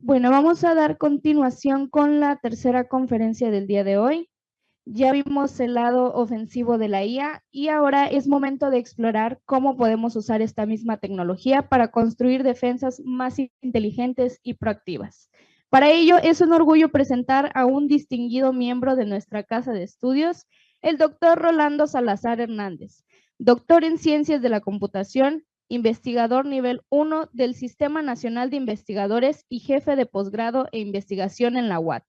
Bueno, vamos a dar continuación con la tercera conferencia del día de hoy. Ya vimos el lado ofensivo de la IA y ahora es momento de explorar cómo podemos usar esta misma tecnología para construir defensas más inteligentes y proactivas. Para ello, es un orgullo presentar a un distinguido miembro de nuestra casa de estudios, el doctor Rolando Salazar Hernández, doctor en Ciencias de la Computación, investigador nivel 1 del Sistema Nacional de Investigadores y jefe de posgrado e investigación en la UAT.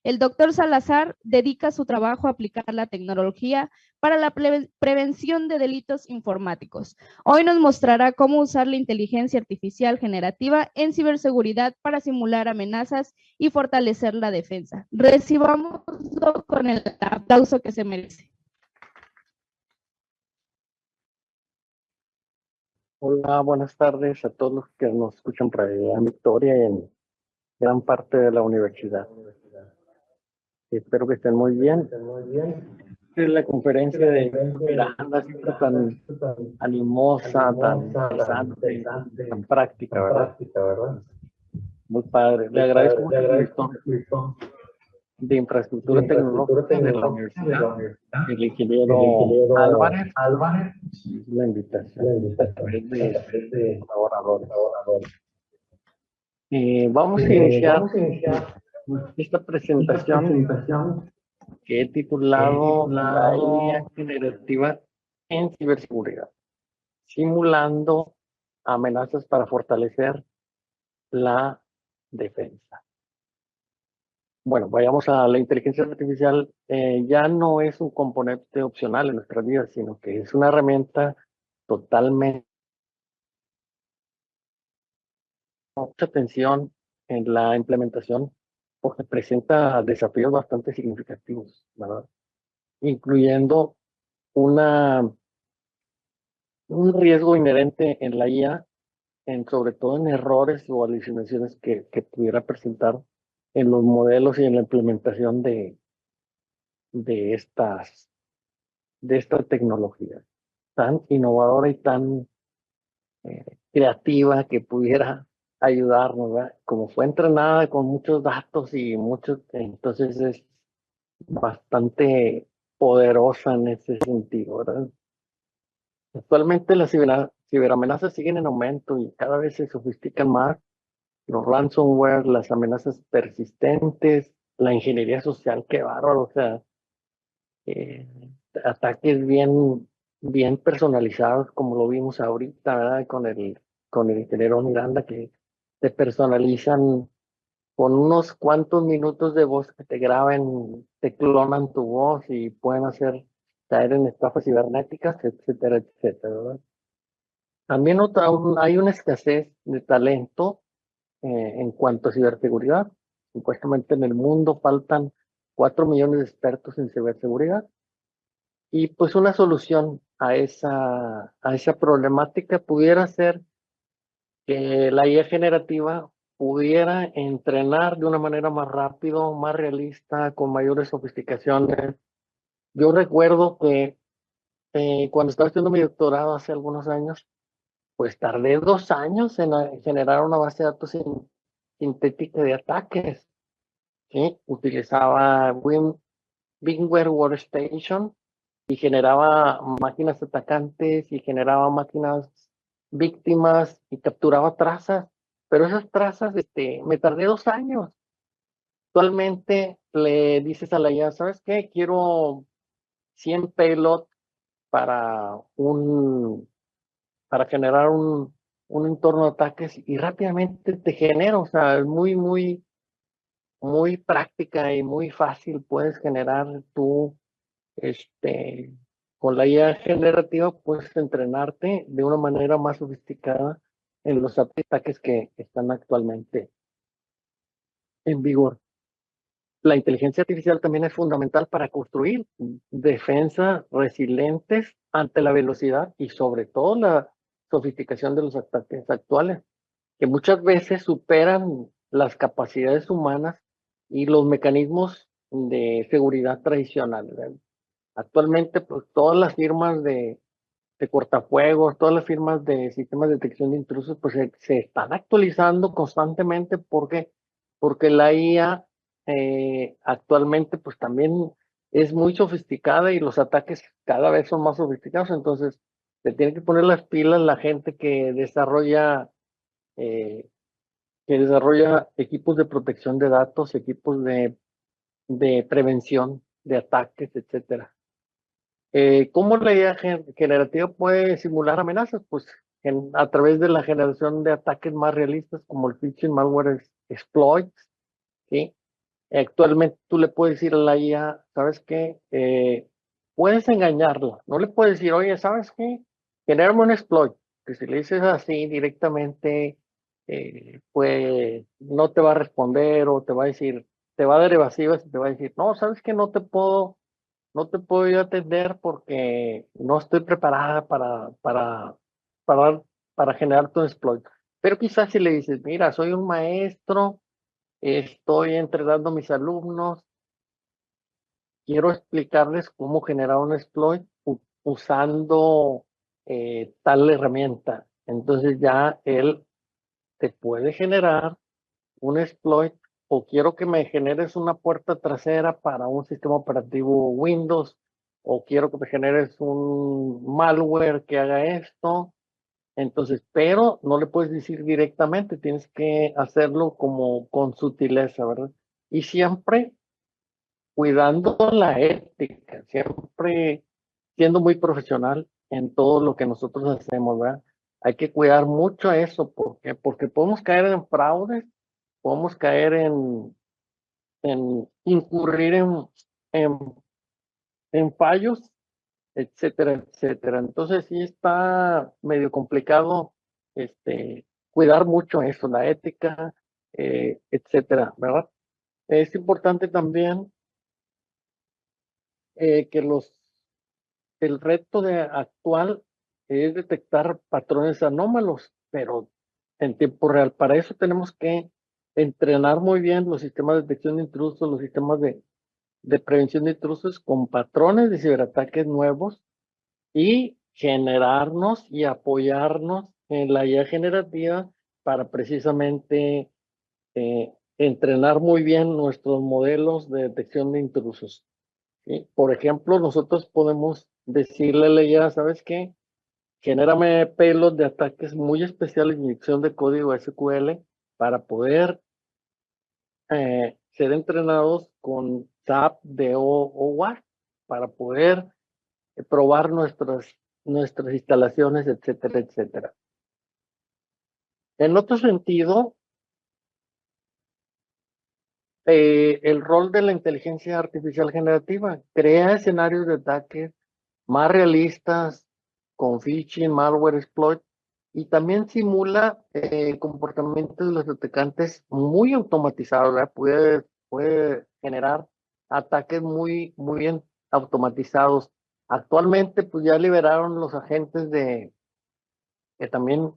El doctor Salazar dedica su trabajo a aplicar la tecnología para la prevención de delitos informáticos. Hoy nos mostrará cómo usar la inteligencia artificial generativa en ciberseguridad para simular amenazas y fortalecer la defensa. Recibámoslo con el aplauso que se merece. Hola, buenas tardes a todos los que nos escuchan por ahí en Victoria y en gran parte de la universidad. Espero que estén muy bien. Esta es la conferencia de Miranda, siempre tan animosa, tan interesante, tan práctica, ¿verdad? Muy padre. Le agradezco mucho al director de infraestructura tecnológica de la universidad, el ingeniero Álvarez, la invitación a través de colaboradores. Vamos a iniciar esta presentación que he titulado La IA generativa en ciberseguridad, simulando amenazas para fortalecer la defensa. Bueno, vayamos a la inteligencia artificial. Ya no es un componente opcional en nuestras vidas, sino que es una herramienta totalmente. Mucha atención en la implementación porque presenta desafíos bastante significativos, ¿verdad? Incluyendo un riesgo inherente en la IA, sobre todo en errores o alucinaciones que pudiera presentar en los modelos y en la implementación de esta tecnología tan innovadora y tan creativa que pudiera ayudarnos, ¿verdad? Como fue entrenada con muchos datos y muchos, entonces es bastante poderosa en ese sentido, ¿verdad? Actualmente las ciberamenazas siguen en aumento y cada vez se sofistican más. Los ransomware, las amenazas persistentes, la ingeniería social, qué bárbaro, o sea, eh, ataques bien personalizados, como lo vimos ahorita, ¿verdad? Con el ingeniero Miranda, que te personalizan con unos cuantos minutos de voz que te graben, te clonan tu voz y pueden hacer caer en estafas cibernéticas, etcétera, etcétera, ¿verdad? También hay una escasez de talento en cuanto a ciberseguridad. Supuestamente en el mundo faltan 4 millones de expertos en ciberseguridad. Y pues una solución a esa problemática pudiera ser que la IA generativa pudiera entrenar de una manera más rápido, más realista, con mayores sofisticaciones. Yo recuerdo que cuando estaba estudiando mi doctorado hace algunos años, pues tardé 2 años en generar una base de datos sintética de ataques. ¿Sí? Utilizaba VMware Workstation y generaba máquinas atacantes y generaba máquinas víctimas y capturaba trazas, pero esas trazas, me tardé 2 años. Actualmente le dices a la IA, ¿sabes qué? Quiero 100 payload para para generar un entorno de ataques y rápidamente te genera, o sea, es muy práctica y muy fácil. Puedes generar tú, con la IA generativa, puedes entrenarte de una manera más sofisticada en los ataques que están actualmente en vigor. La inteligencia artificial también es fundamental para construir defensas resilientes ante la velocidad y sobre todo la sofisticación de los ataques actuales, que muchas veces superan las capacidades humanas y los mecanismos de seguridad tradicionales, ¿verdad? Actualmente, pues todas las firmas de cortafuegos, todas las firmas de sistemas de detección de intrusos, pues se están actualizando constantemente porque la IA actualmente pues también es muy sofisticada y los ataques cada vez son más sofisticados, entonces se tiene que poner las pilas la gente eh, que desarrolla equipos de protección de datos, equipos de prevención de ataques, etcétera. ¿Cómo la IA generativa puede simular amenazas? Pues a través de la generación de ataques más realistas como el phishing malware exploits, ¿sí? Actualmente tú le puedes decir a la IA, ¿sabes qué? Puedes engañarla. No le puedes decir, oye, ¿sabes qué? Genérame un exploit. Que si le dices así directamente, pues no te va a responder o te va a decir, te va a dar evasivas y te va a decir, no, ¿sabes qué? No te puedo yo atender porque no estoy preparada para, para generar tu exploit. Pero quizás si le dices, mira, soy un maestro, estoy entrenando a mis alumnos, quiero explicarles cómo generar un exploit usando tal herramienta. Entonces ya él te puede generar un exploit o quiero que me generes una puerta trasera para un sistema operativo Windows o quiero que me generes un malware que haga esto. Entonces, pero no le puedes decir directamente, tienes que hacerlo como con sutileza, ¿verdad? Y siempre cuidando la ética, siempre siendo muy profesional en todo lo que nosotros hacemos, ¿verdad? Hay que cuidar mucho eso, porque podemos caer en fraudes, podemos caer en incurrir en, en fallos, etcétera, etcétera. Entonces sí está medio complicado cuidar mucho eso, la ética, etcétera, ¿verdad? Es importante también que el reto actual es detectar patrones anómalos, pero en tiempo real. Para eso tenemos que entrenar muy bien los sistemas de detección de intrusos, los sistemas de prevención de intrusos con patrones de ciberataques nuevos y generarnos y apoyarnos en la IA generativa para precisamente entrenar muy bien nuestros modelos de detección de intrusos. ¿Sí? Por ejemplo, nosotros podemos decirle a la IA, ¿sabes qué? Genérame pelos de ataques muy especiales, inyección de código SQL para poder ser entrenados con SAP, DO o WAF, para poder probar nuestras instalaciones, etcétera, etcétera. En otro sentido, el rol de la inteligencia artificial generativa crea escenarios de ataque más realistas con phishing, malware, exploit y también simula comportamientos de los atacantes muy automatizados, ¿verdad? Puede generar ataques muy, muy bien automatizados. Actualmente, pues ya liberaron los agentes que también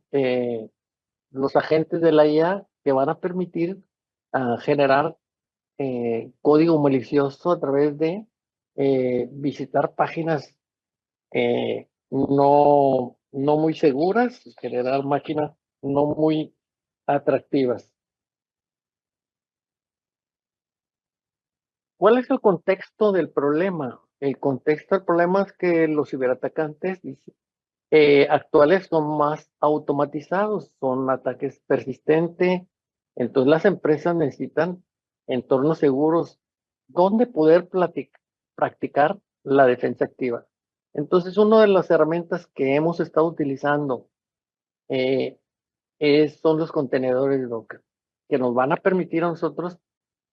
los agentes de la IA que van a permitir generar código malicioso a través de visitar páginas no muy seguras, generar máquinas no muy atractivas. ¿Cuál es el contexto del problema? El contexto del problema es que los ciberatacantes actuales son más automatizados, son ataques persistentes, entonces las empresas necesitan entornos seguros donde poder practicar la defensa activa. Entonces, una de las herramientas que hemos estado utilizando eh, son los contenedores Docker, que nos van a permitir a nosotros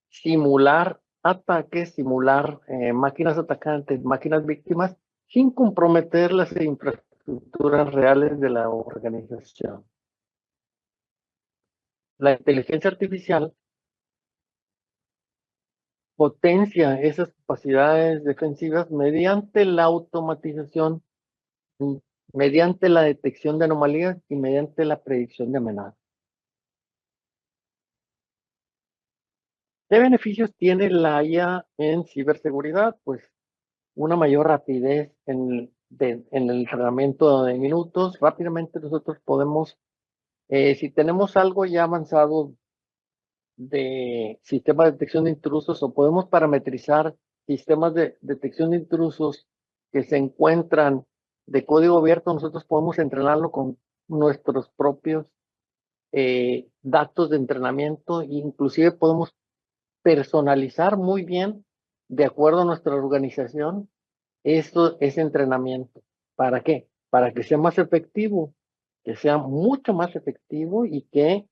simular ataques, simular máquinas atacantes, máquinas víctimas, sin comprometer las infraestructuras reales de la organización. La inteligencia artificial potencia esas capacidades defensivas mediante la automatización, mm, mediante la detección de anomalías y mediante la predicción de amenazas. ¿Qué beneficios tiene la IA en ciberseguridad? Pues una mayor rapidez en en el entrenamiento de minutos, rápidamente nosotros podemos, si tenemos algo ya avanzado de sistema de detección de intrusos, o podemos parametrizar sistemas de detección de intrusos que se encuentran de código abierto, nosotros podemos entrenarlo con nuestros propios datos de entrenamiento, inclusive podemos personalizar muy bien, de acuerdo a nuestra organización, ese entrenamiento. ¿Para qué? Para que sea más efectivo, que sea mucho más efectivo y que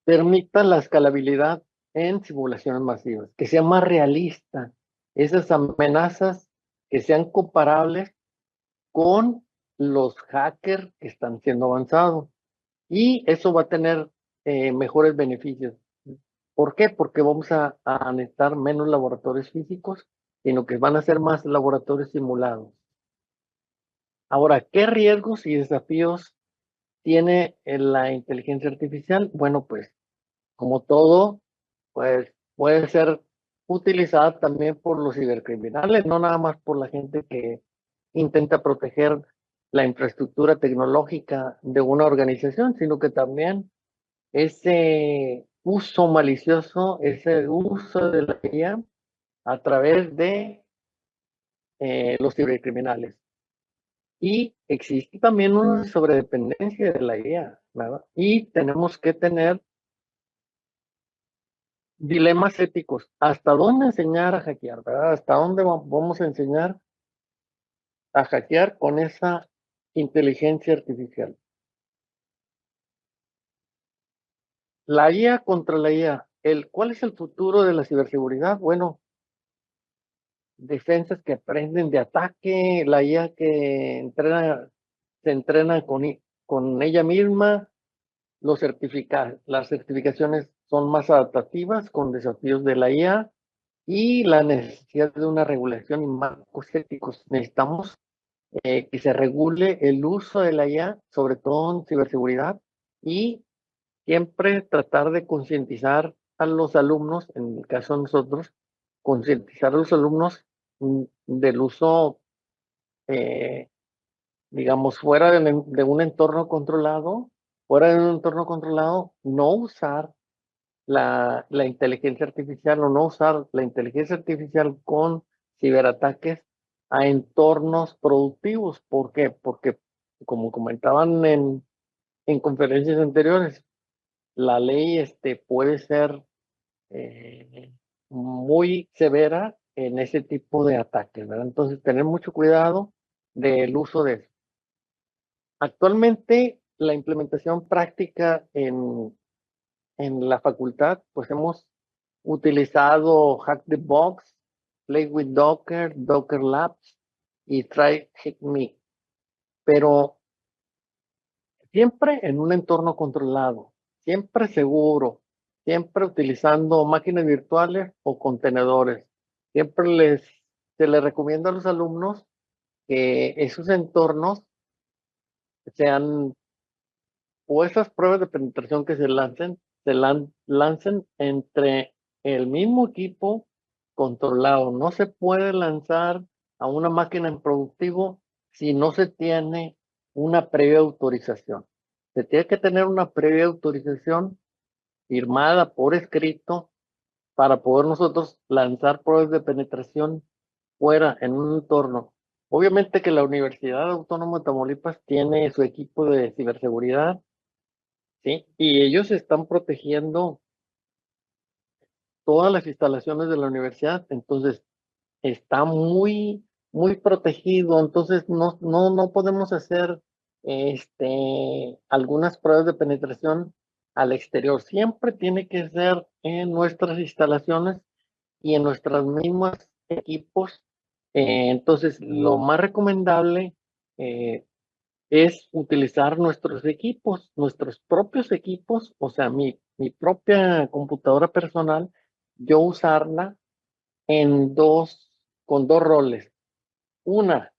permita la escalabilidad en simulaciones masivas, que sea más realista, esas amenazas que sean comparables con los hackers que están siendo avanzados. Y eso va a tener mejores beneficios. ¿Por qué? Porque vamos a necesitar menos laboratorios físicos, sino que van a ser más laboratorios simulados. Ahora, ¿qué riesgos y desafíos tiene la inteligencia artificial? Bueno, pues como todo, pues puede ser utilizada también por los cibercriminales, no nada más por la gente que intenta proteger la infraestructura tecnológica de una organización, sino que también ese uso malicioso, ese uso de la IA a través de los cibercriminales. Y existe también una sobredependencia de la IA, ¿verdad? Y tenemos que tener dilemas éticos. ¿Hasta dónde enseñar a hackear, verdad? ¿Hasta dónde vamos a enseñar a hackear con esa inteligencia artificial? La IA contra la IA. ¿Cuál es el futuro de la ciberseguridad? Bueno, defensas que aprenden de ataque, la IA que se entrena con ella misma, las certificaciones son más adaptativas con desafíos de la IA y la necesidad de una regulación y marcos éticos. Necesitamos que se regule el uso de la IA, sobre todo en ciberseguridad, y siempre tratar de concientizar a los alumnos, en el caso de nosotros, concientizar a los alumnos del uso, eh, digamos, de un entorno controlado, no usar la inteligencia artificial o no usar la inteligencia artificial con ciberataques a entornos productivos. ¿Por qué? Porque, como comentaban en conferencias anteriores, la ley puede ser muy severa en ese tipo de ataques, ¿verdad? Entonces, tener mucho cuidado del uso de eso. Actualmente, la implementación práctica en la facultad, pues hemos utilizado Hack the Box, Play with Docker, Docker Labs y Try Hack Me, pero siempre en un entorno controlado, siempre seguro, siempre utilizando máquinas virtuales o contenedores. Siempre se les recomienda a los alumnos que esos entornos sean, o esas pruebas de penetración que lancen entre el mismo equipo controlado. No se puede lanzar a una máquina en productivo si no se tiene una previa autorización. Se tiene que tener una previa autorización firmada por escrito para poder nosotros lanzar pruebas de penetración fuera en un entorno. Obviamente que la Universidad Autónoma de Tamaulipas tiene su equipo de ciberseguridad, ¿sí? Y ellos están protegiendo todas las instalaciones de la universidad, entonces está muy protegido, entonces no podemos hacer algunas pruebas de penetración al exterior, siempre tiene que ser en nuestras instalaciones y en nuestros mismos equipos. Entonces, lo más recomendable es utilizar nuestros equipos, nuestros propios equipos, o sea, mi propia computadora personal, yo usarla con dos roles. Una,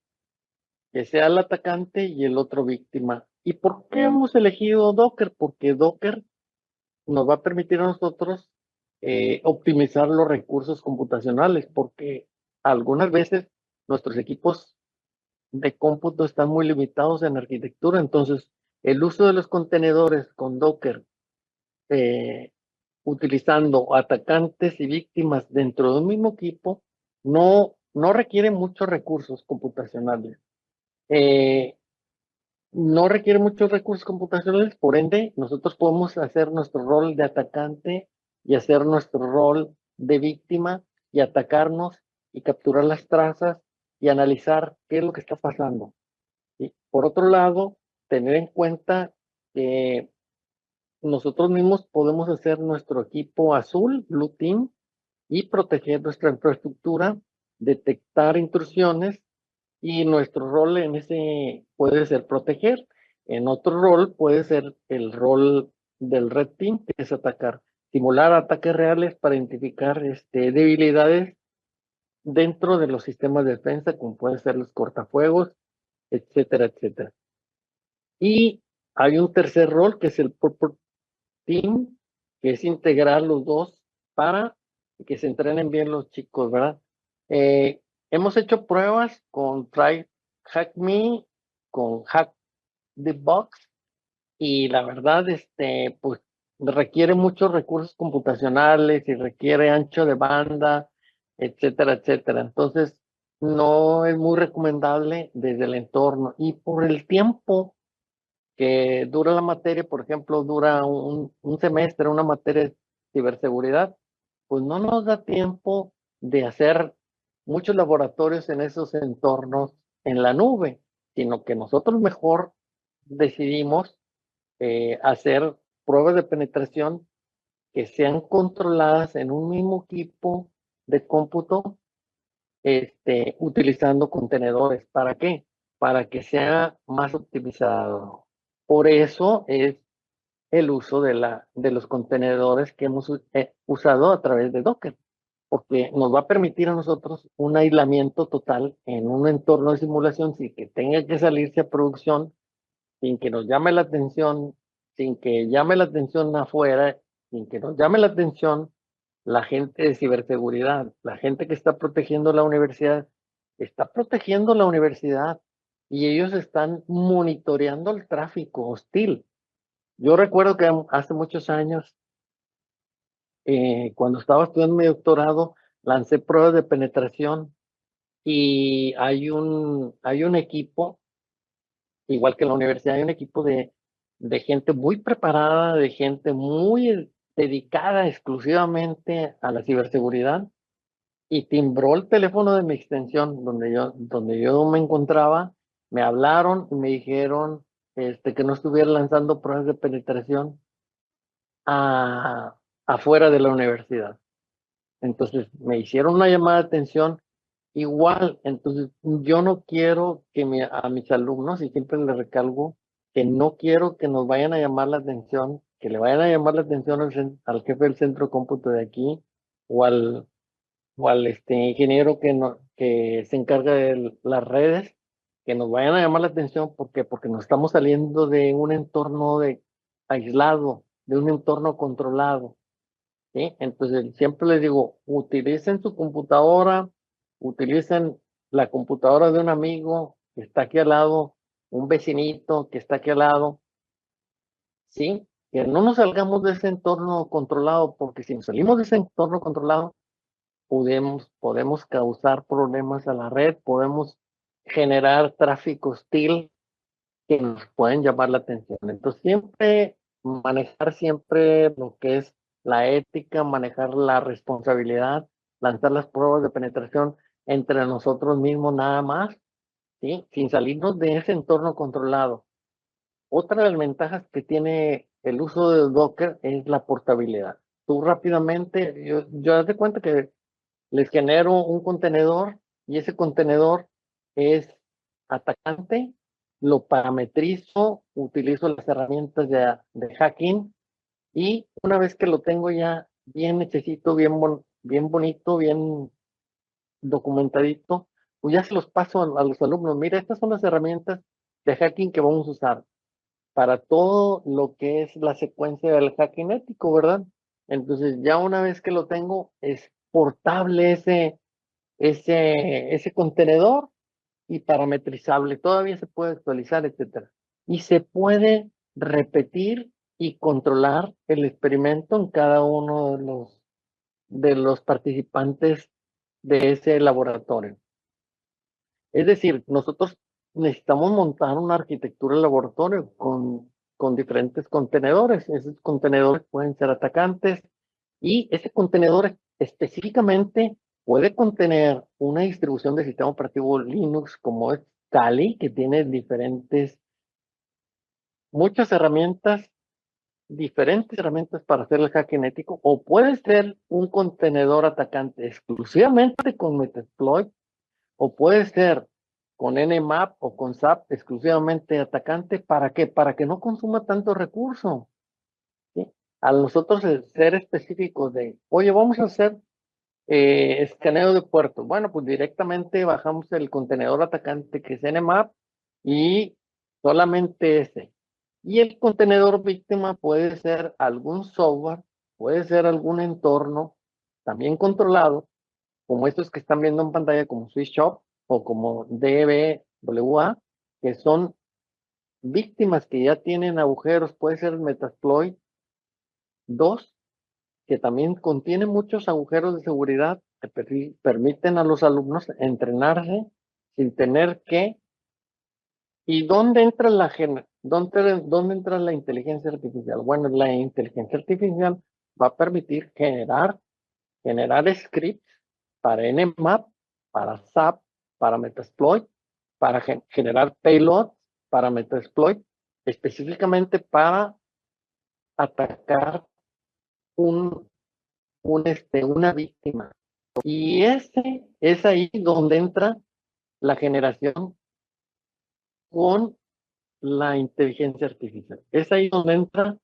que sea el atacante y el otro víctima. ¿Y por qué hemos elegido Docker? Porque Docker nos va a permitir a nosotros optimizar los recursos computacionales, porque algunas veces nuestros equipos de cómputo están muy limitados en arquitectura. Entonces, el uso de los contenedores con Docker, utilizando atacantes y víctimas dentro de un mismo equipo, no requiere muchos recursos computacionales. No requiere muchos recursos computacionales, por ende, nosotros podemos hacer nuestro rol de atacante y hacer nuestro rol de víctima y atacarnos y capturar las trazas y analizar qué es lo que está pasando. ¿Sí? Por otro lado, tener en cuenta que nosotros mismos podemos hacer nuestro equipo azul, Blue Team, y proteger nuestra infraestructura, detectar intrusiones, y nuestro rol en ese puede ser proteger. En otro rol puede ser el rol del Red Team, que es atacar, simular ataques reales para identificar debilidades dentro de los sistemas de defensa, como pueden ser los cortafuegos, etcétera, etcétera. Y hay un tercer rol que es el Purple Team, que es integrar los dos para que se entrenen bien los chicos, ¿verdad? Hemos hecho pruebas con Try Hack Me, con Hack the Box, y la verdad, pues requiere muchos recursos computacionales y requiere ancho de banda, etcétera, etcétera. Entonces, no es muy recomendable desde el entorno. Y por el tiempo que dura la materia, por ejemplo, dura un semestre, una materia de ciberseguridad, pues no nos da tiempo de hacer muchos laboratorios en esos entornos en la nube, sino que nosotros mejor decidimos hacer pruebas de penetración que sean controladas en un mismo equipo de cómputo, utilizando contenedores. ¿Para qué? Para que sea más optimizado. Por eso es el uso de los contenedores que hemos usado a través de Docker, porque nos va a permitir a nosotros un aislamiento total en un entorno de simulación sin que tenga que salirse a producción, sin que nos llame la atención, sin que llame la atención afuera, sin que nos llame la atención la gente de ciberseguridad, la gente que está protegiendo la universidad, está protegiendo la universidad y ellos están monitoreando el tráfico hostil. Yo recuerdo que hace muchos años, cuando estaba estudiando mi doctorado, lancé pruebas de penetración y hay un equipo, igual que en la universidad, hay un equipo de gente muy preparada, de gente muy dedicada exclusivamente a la ciberseguridad, y timbró el teléfono de mi extensión donde yo me encontraba, me hablaron y me dijeron que no estuviera lanzando pruebas de penetración a, afuera de la universidad. Entonces me hicieron una llamada de atención igual. Entonces yo no quiero que a mis alumnos, y siempre les recalco, que no quiero que nos vayan a llamar la atención, que le vayan a llamar la atención al jefe del centro de cómputo de aquí, o al ingeniero que se encarga de las redes, que nos vayan a llamar la atención. ¿Por qué? Porque nos estamos saliendo de un entorno aislado, de un entorno controlado. ¿Sí? Entonces, siempre les digo, utilicen su computadora, utilicen la computadora de un amigo que está aquí al lado, un vecinito que está aquí al lado, ¿sí? Que no nos salgamos de ese entorno controlado, porque si nos salimos de ese entorno controlado, podemos causar problemas a la red, podemos generar tráfico hostil que nos pueden llamar la atención. Entonces, manejar siempre lo que es la ética, manejar la responsabilidad, lanzar las pruebas de penetración entre nosotros mismos nada más, ¿sí? Sin salirnos de ese entorno controlado. Otra de las ventajas que tiene el uso de Docker es la portabilidad. Tú rápidamente, yo haz de cuenta que les genero un contenedor y ese contenedor es atacante, lo parametrizo, utilizo las herramientas de hacking, y una vez que lo tengo ya bien hechecito, bien bonito, bien documentadito, pues ya se los paso a los alumnos. Mira, estas son las herramientas de hacking que vamos a usar para todo lo que es la secuencia del hacking ético, ¿verdad? Entonces ya una vez que lo tengo, es portable ese contenedor, y parametrizable, todavía se puede actualizar, etcétera. Y se puede repetir y controlar el experimento en cada uno de los participantes de ese laboratorio. Es decir, nosotros necesitamos montar una arquitectura de laboratorio con diferentes contenedores. Esos contenedores pueden ser atacantes y ese contenedor específicamente puede contener una distribución de sistema operativo Linux como es Kali, que tiene muchas herramientas, diferentes herramientas para hacer el hacking ético, o puede ser un contenedor atacante exclusivamente con Metasploit, o puede ser con Nmap o con SAP exclusivamente atacante. ¿Para qué? Para que no consuma tanto recurso. ¿Sí? A nosotros ser específicos de, oye, vamos a hacer escaneo de puertos. Bueno, pues directamente bajamos el contenedor atacante que es Nmap y solamente ese. Y el contenedor víctima puede ser algún software, puede ser algún entorno también controlado, como estos que están viendo en pantalla, como SwissShop o como DBWA, que son víctimas que ya tienen agujeros. Puede ser Metasploit 2, que también contiene muchos agujeros de seguridad que permiten a los alumnos entrenarse sin tener que. ¿Y dónde entra dónde entra la inteligencia artificial? Bueno, la inteligencia artificial va a permitir generar scripts para Nmap, para SAP, para Metasploit, para generar payloads para Metasploit, específicamente para atacar una víctima. Y es ahí donde entra la generación con la inteligencia artificial. Es ahí donde entra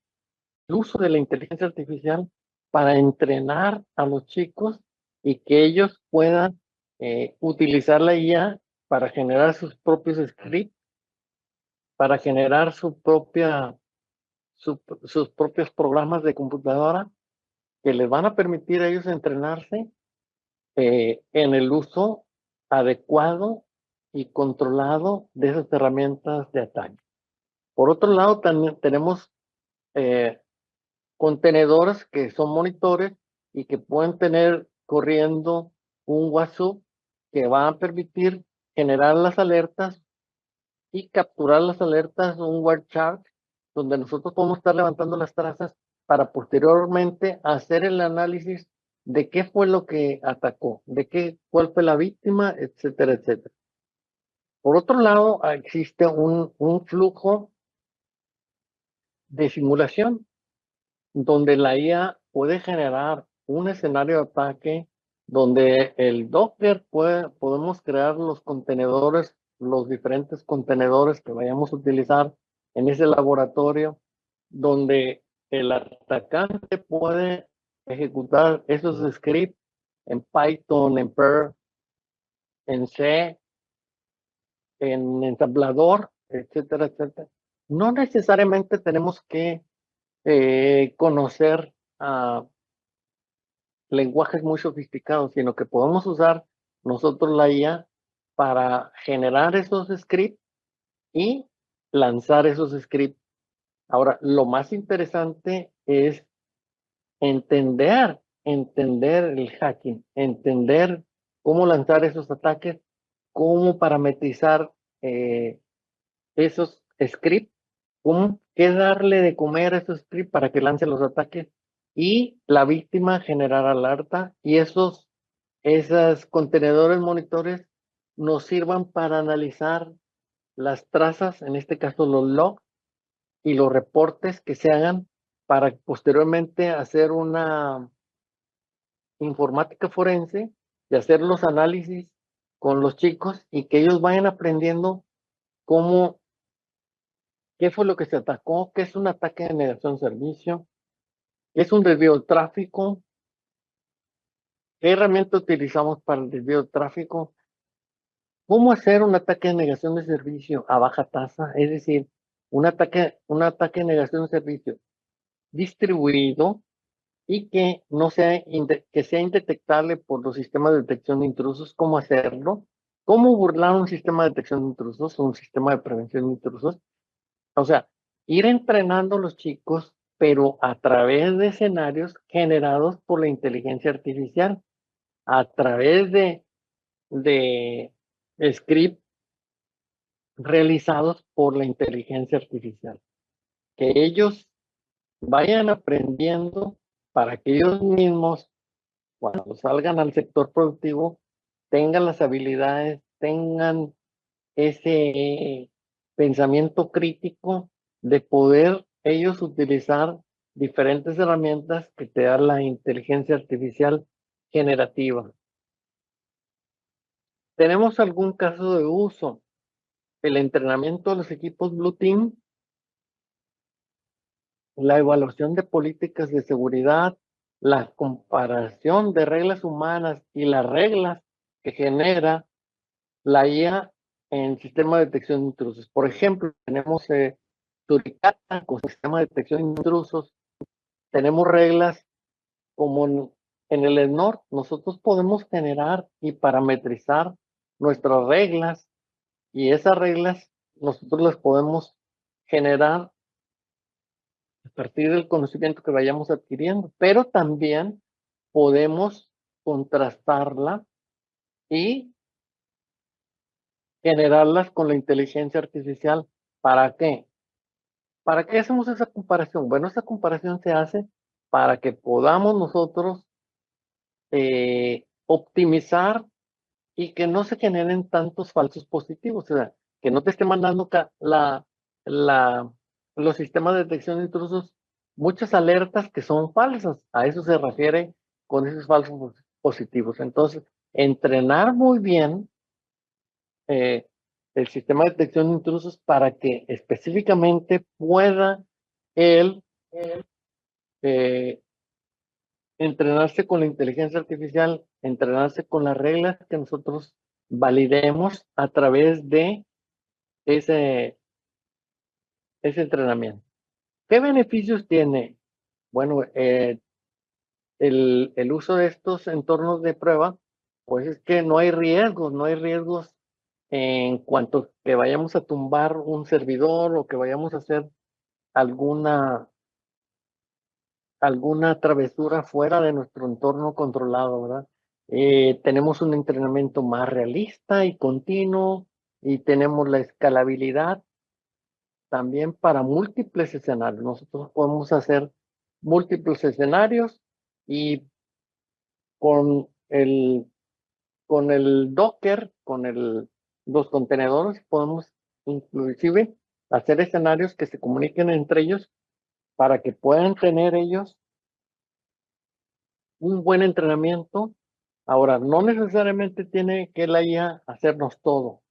el uso de la inteligencia artificial para entrenar a los chicos y que ellos puedan utilizar la IA para generar sus propios scripts, para generar sus propios programas de computadora que les van a permitir a ellos entrenarse en el uso adecuado y controlado de esas herramientas de ataque. Por otro lado, también tenemos contenedores que son monitores y que pueden tener corriendo un WhatsApp que va a permitir generar las alertas y capturar las alertas, un word chart, donde nosotros podemos estar levantando las trazas para posteriormente hacer el análisis de qué fue lo que atacó, cuál fue la víctima, etcétera, etcétera. Por otro lado, existe un flujo de simulación donde la IA puede generar un escenario de ataque donde el Docker podemos crear los contenedores, los diferentes contenedores que vayamos a utilizar en ese laboratorio, donde el atacante puede ejecutar esos scripts en Python, en Perl, en C, en ensamblador, etcétera, etcétera. No necesariamente tenemos que conocer lenguajes muy sofisticados, sino que podemos usar nosotros la IA para generar esos scripts y lanzar esos scripts. Ahora, lo más interesante es entender el hacking, entender cómo lanzar esos ataques, cómo parametrizar esos scripts, qué darle de comer a esos scripts para que lance los ataques y la víctima generar alerta y esos contenedores monitores nos sirvan para analizar las trazas, en este caso los logs y los reportes que se hagan para posteriormente hacer una informática forense y hacer los análisis con los chicos y que ellos vayan aprendiendo qué fue lo que se atacó, qué es un ataque de negación de servicio, qué es un desvío de tráfico, qué herramienta utilizamos para el desvío de tráfico, cómo hacer un ataque de negación de servicio a baja tasa, es decir, un ataque de negación de servicio distribuido y que no sea que sea indetectable por los sistemas de detección de intrusos, cómo hacerlo, ¿Cómo burlar un sistema de detección de intrusos, un sistema de prevención de intrusos? O sea, ir entrenando a los chicos, pero a través de escenarios generados por la inteligencia artificial, a través de scripts realizados por la inteligencia artificial. Que ellos vayan aprendiendo para que ellos mismos, cuando salgan al sector productivo, tengan las habilidades, tengan ese pensamiento crítico de poder ellos utilizar diferentes herramientas que te da la inteligencia artificial generativa. ¿Tenemos algún caso de uso? El entrenamiento de los equipos Blue Team, la evaluación de políticas de seguridad, la comparación de reglas humanas y las reglas que genera la IA en sistema de detección de intrusos. Por ejemplo, tenemos Suricata con sistema de detección de intrusos. Tenemos reglas como en el ENOR. Nosotros podemos generar y parametrizar nuestras reglas y esas reglas nosotros las podemos generar a partir del conocimiento que vayamos adquiriendo, pero también podemos contrastarla y generarlas con la inteligencia artificial. ¿Para qué? ¿Para qué hacemos esa comparación? Bueno, esa comparación se hace para que podamos nosotros optimizar y que no se generen tantos falsos positivos, o sea, que no te esté mandando la, los sistemas de detección de intrusos muchas alertas que son falsas. A eso se refiere con esos falsos positivos. Entonces, entrenar muy bien eh, el sistema de detección de intrusos para que específicamente pueda él eh, entrenarse con la inteligencia artificial, entrenarse con las reglas que nosotros validemos a través de ese, ese entrenamiento. ¿Qué beneficios tiene? Bueno, el uso de estos entornos de prueba, pues es que no hay riesgos en cuanto que vayamos a tumbar un servidor o que vayamos a hacer alguna travesura fuera de nuestro entorno controlado, ¿verdad? Tenemos un entrenamiento más realista y continuo y tenemos la escalabilidad también para múltiples escenarios. Nosotros podemos hacer múltiples escenarios y con con el Docker, los contenedores, podemos inclusive hacer escenarios que se comuniquen entre ellos para que puedan tener ellos un buen entrenamiento. Ahora, no necesariamente tiene que la IA hacernos todo,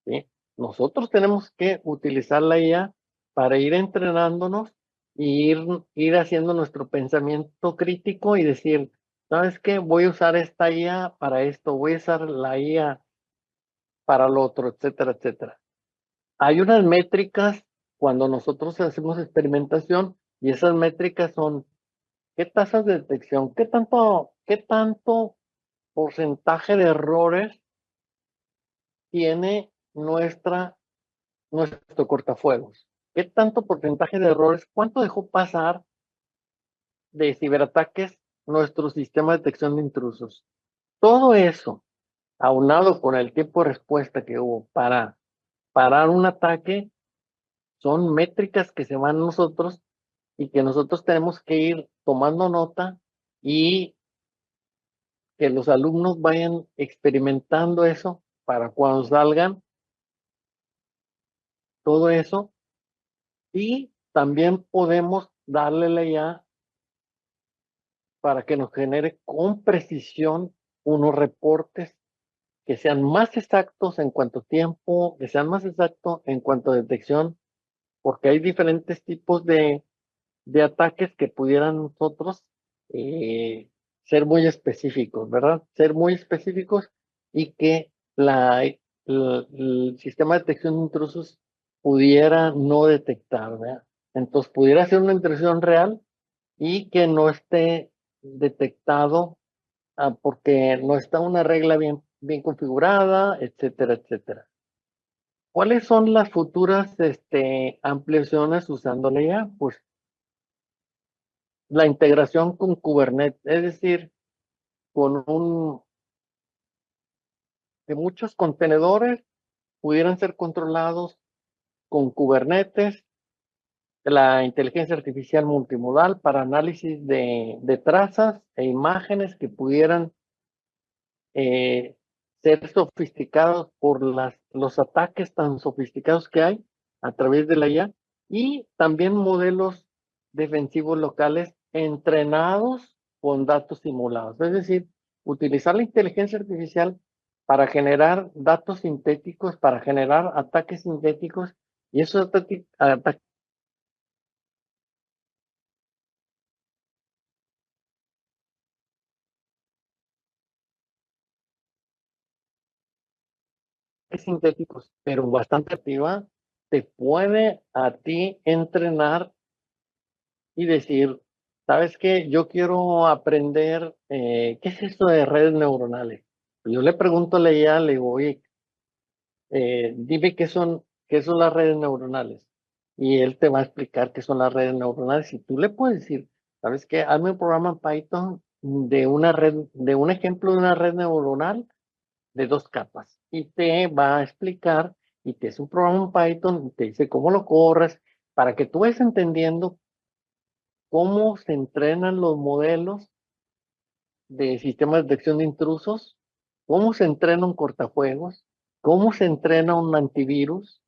¿sí? Nosotros tenemos que utilizar la IA para ir entrenándonos y ir haciendo nuestro pensamiento crítico y decir, ¿sabes qué? Voy a usar esta IA para esto, voy a usar la IA para lo otro, etcétera, etcétera. Hay unas métricas cuando nosotros hacemos experimentación y esas métricas son qué tasas de detección, qué tanto porcentaje de errores tiene nuestro cortafuegos. ¿Qué tanto porcentaje de errores? ¿Cuánto dejó pasar de ciberataques nuestro sistema de detección de intrusos? Todo eso, aunado con el tiempo de respuesta que hubo para parar un ataque, son métricas que se van a nosotros y que nosotros tenemos que ir tomando nota y que los alumnos vayan experimentando eso para cuando salgan todo eso. Y también podemos darle la IA para que nos genere con precisión unos reportes que sean más exactos en cuanto a tiempo, que sean más exactos en cuanto a detección, porque hay diferentes tipos de ataques que pudieran nosotros ser muy específicos, ¿verdad? Ser muy específicos y que el sistema de detección de intrusos pudiera no detectar, ¿verdad? Entonces pudiera ser una intrusión real y que no esté detectado porque no está una regla bien configurada, etcétera, etcétera. ¿Cuáles son las futuras ampliaciones usando la IA? Pues la integración con Kubernetes, es decir, que muchos contenedores pudieran ser controlados con Kubernetes, la inteligencia artificial multimodal para análisis de trazas e imágenes que pudieran ser sofisticados por los ataques tan sofisticados que hay a través de la IA y también modelos defensivos locales entrenados con datos simulados. Es decir, utilizar la inteligencia artificial para generar datos sintéticos, para generar ataques sintéticos y esos ataques sintéticos, pero bastante activa, te puede a ti entrenar y decir, ¿sabes qué? Yo quiero aprender, ¿qué es esto de redes neuronales? Yo le pregunto a la IA, le digo, oye, dime qué son las redes neuronales. Y él te va a explicar qué son las redes neuronales. Y tú le puedes decir, ¿sabes qué? Hazme un programa en Python de una red, de un ejemplo de una red neuronal de 2 capas. Y te va a explicar y te es un programa en Python y te dice cómo lo corres para que tú vayas entendiendo cómo se entrenan los modelos de sistemas de detección de intrusos, cómo se entrena un cortafuegos, cómo se entrena un antivirus,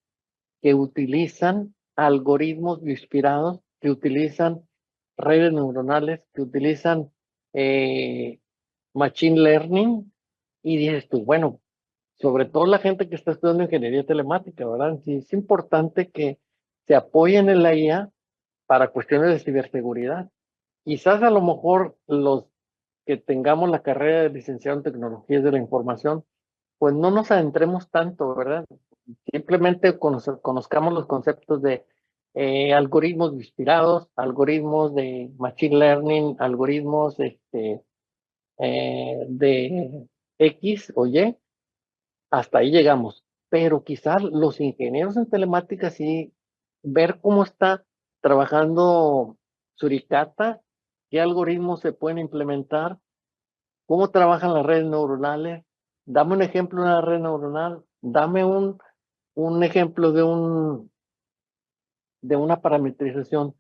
que utilizan algoritmos inspirados, que utilizan redes neuronales, que utilizan machine learning, y dices tú, bueno, sobre todo la gente que está estudiando ingeniería telemática, ¿verdad? Sí, es importante que se apoyen en la IA para cuestiones de ciberseguridad. Quizás a lo mejor los que tengamos la carrera de licenciado en tecnologías de la información, pues no nos adentremos tanto, ¿verdad? Simplemente conozcamos los conceptos de algoritmos inspirados, algoritmos de machine learning, algoritmos de X o Y, hasta ahí llegamos. Pero quizás los ingenieros en telemática sí, ver cómo está trabajando Suricata, qué algoritmos se pueden implementar, cómo trabajan las redes neuronales. Dame un ejemplo de una red neuronal, dame un ejemplo de una parametrización.